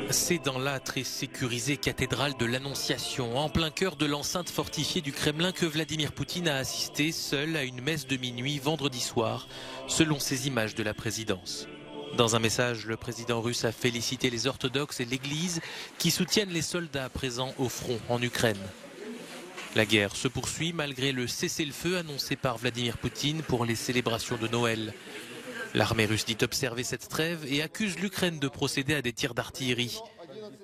C'est dans la très sécurisée cathédrale de l'Annonciation, en plein cœur de l'enceinte fortifiée du Kremlin, que Vladimir Poutine a assisté seul à une messe de minuit vendredi soir, selon ces images de la présidence. Dans un message, le président russe a félicité les orthodoxes et l'Église qui soutiennent les soldats présents au front en Ukraine. La guerre se poursuit malgré le cessez-le-feu annoncé par Vladimir Poutine pour les célébrations de Noël. L'armée russe dit observer cette trêve et accuse l'Ukraine de procéder à des tirs d'artillerie.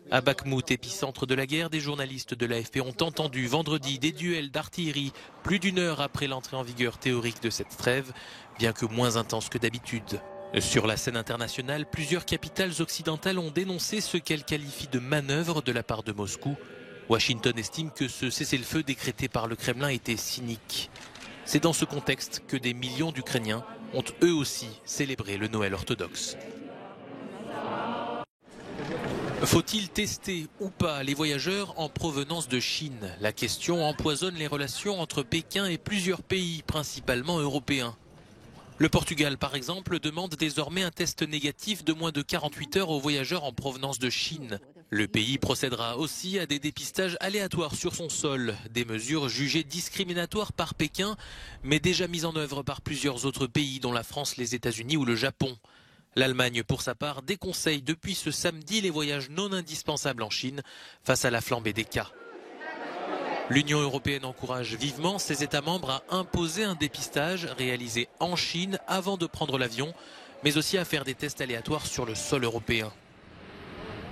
À Bakhmout, épicentre de la guerre, des journalistes de l'AFP ont entendu vendredi des duels d'artillerie plus d'une heure après l'entrée en vigueur théorique de cette trêve, bien que moins intense que d'habitude. Sur la scène internationale, plusieurs capitales occidentales ont dénoncé ce qu'elles qualifient de manœuvre de la part de Moscou. Washington estime que ce cessez-le-feu décrété par le Kremlin était cynique. C'est dans ce contexte que des millions d'Ukrainiens ont eux aussi célébré le Noël orthodoxe. Faut-il tester ou pas les voyageurs en provenance de Chine? La question empoisonne les relations entre Pékin et plusieurs pays, principalement européens. Le Portugal, par exemple, demande désormais un test négatif de moins de 48 heures aux voyageurs en provenance de Chine. Le pays procédera aussi à des dépistages aléatoires sur son sol, des mesures jugées discriminatoires par Pékin, mais déjà mises en œuvre par plusieurs autres pays, dont la France, les États-Unis ou le Japon. L'Allemagne, pour sa part, déconseille depuis ce samedi les voyages non indispensables en Chine face à la flambée des cas. L'Union européenne encourage vivement ses États membres à imposer un dépistage réalisé en Chine avant de prendre l'avion, mais aussi à faire des tests aléatoires sur le sol européen.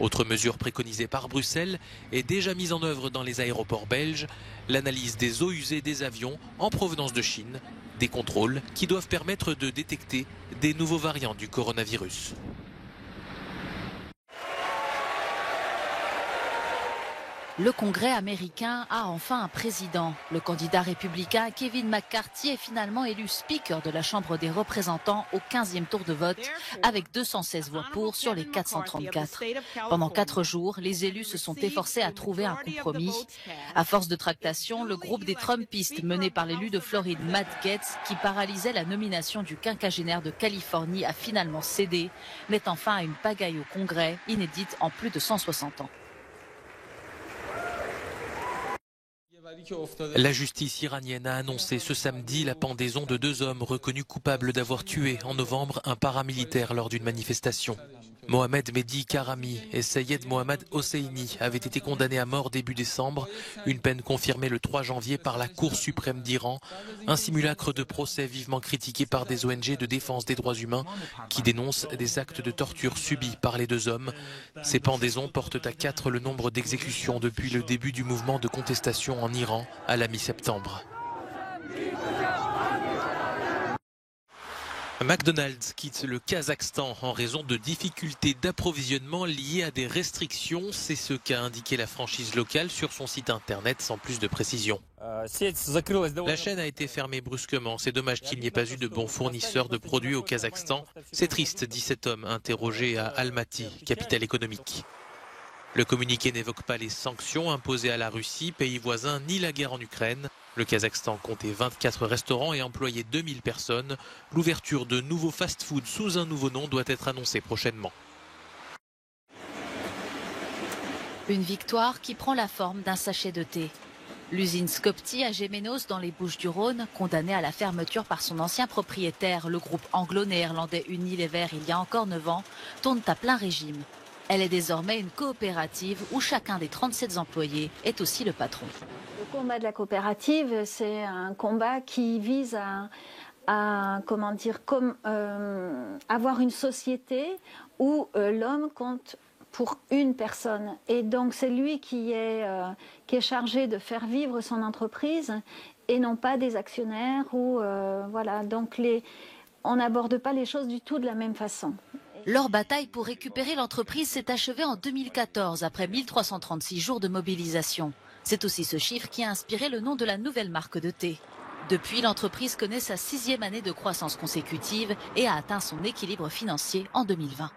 Autre mesure préconisée par Bruxelles est déjà mise en œuvre dans les aéroports belges, l'analyse des eaux usées des avions en provenance de Chine, des contrôles qui doivent permettre de détecter des nouveaux variants du coronavirus. Le Congrès américain a enfin un président. Le candidat républicain Kevin McCarthy est finalement élu Speaker de la Chambre des représentants au 15e tour de vote avec 216 voix pour sur les 434. Pendant 4 jours, les élus se sont efforcés à trouver un compromis. À force de tractation, le groupe des Trumpistes mené par l'élu de Floride Matt Gaetz, qui paralysait la nomination du quinquagénaire de Californie, a finalement cédé, mettant fin à une pagaille au Congrès inédite en plus de 160 ans. La justice iranienne a annoncé ce samedi la pendaison de 2 hommes reconnus coupables d'avoir tué en novembre un paramilitaire lors d'une manifestation. Mohamed Mehdi Karami et Sayed Mohammad Hosseini avaient été condamnés à mort début décembre, une peine confirmée le 3 janvier par la Cour suprême d'Iran, un simulacre de procès vivement critiqué par des ONG de défense des droits humains qui dénoncent des actes de torture subis par les 2 hommes. Ces pendaisons portent à 4 le nombre d'exécutions depuis le début du mouvement de contestation en Iran à la mi-septembre. McDonald's quitte le Kazakhstan en raison de difficultés d'approvisionnement liées à des restrictions. C'est ce qu'a indiqué la franchise locale sur son site internet sans plus de précision. La chaîne a été fermée brusquement. C'est dommage qu'il n'y ait pas eu de bons fournisseurs de produits au Kazakhstan. C'est triste, dit cet homme interrogé à Almaty, capitale économique. Le communiqué n'évoque pas les sanctions imposées à la Russie, pays voisin, ni la guerre en Ukraine. Le Kazakhstan comptait 24 restaurants et employait 2000 personnes. L'ouverture de nouveaux fast-food sous un nouveau nom doit être annoncée prochainement. Une victoire qui prend la forme d'un sachet de thé. L'usine Scopti à Gémenos dans les Bouches-du-Rhône, condamnée à la fermeture par son ancien propriétaire, le groupe anglo-néerlandais Unilever, il y a encore 9 ans, tourne à plein régime. Elle est désormais une coopérative où chacun des 37 employés est aussi le patron. Le combat de la coopérative, c'est un combat qui vise à avoir une société où l'homme compte pour une personne. Et donc c'est lui qui est chargé de faire vivre son entreprise et non pas des actionnaires. Voilà. Donc on n'aborde pas les choses du tout de la même façon. Leur bataille pour récupérer l'entreprise s'est achevée en 2014, après 1336 jours de mobilisation. C'est aussi ce chiffre qui a inspiré le nom de la nouvelle marque de thé. Depuis, l'entreprise connaît sa 6e année de croissance consécutive et a atteint son équilibre financier en 2020.